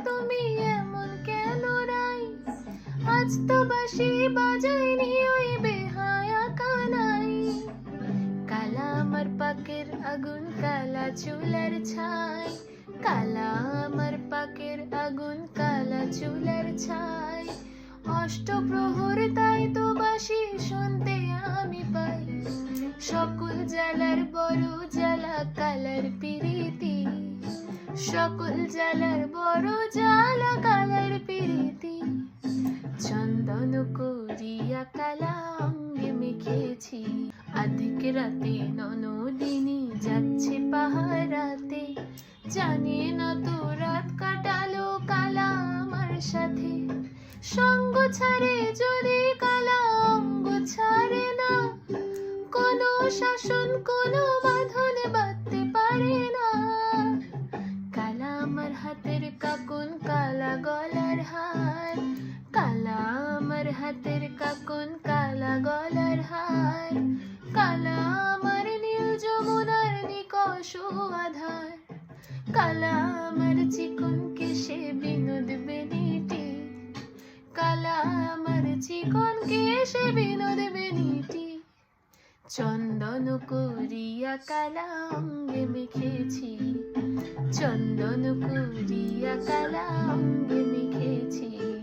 তুমি এমন কেন রাই? আজ তো বাঁশি বাজাইনি ওই বেহায়া কানাই। কালা আমার পাকের আগুন, কালা চুলের ছাই। কালা আমার পাকের আগুন, কালা চুলের ছাই। অষ্টপ্রহর তাই তো বাঁশি শুনতে আমি পাই। সকল জ্বালার বড় জ্বালা কালার পিরিতি। সকল জ্বালার বড় জ্বালা কালার পিরিতি। চন্দন করিয়া কালা অঙ্গে মেখেছি। আধিক রাতে ননদিনী যাচ্ছে পাহারাতে। জানি না তো রাত কাটালো কালা আমার সাথে। সঙ্গ ছাড়ে যদি কালা অঙ্গ ছাড়ে না। কোনো শাসন কোনো বাঁধন বাঁধতে পারে না। কালা আমার হাতের কাকুন, কালা গলার হার। কালা আমার হাতের কাকুন, কালা গলার হার। কালা আমার নীল যমুনার নিকষ আধার। কালা আমার চিকন কেশে বিনোদ বেনিটি। কালা আমার চিকন কেশে বিনোদ বেনিটি। চন্দন করিয়া কালা অঙ্গে মেখেছি। চন্দন করিয়া কালা অঙ্গে মেখেছি।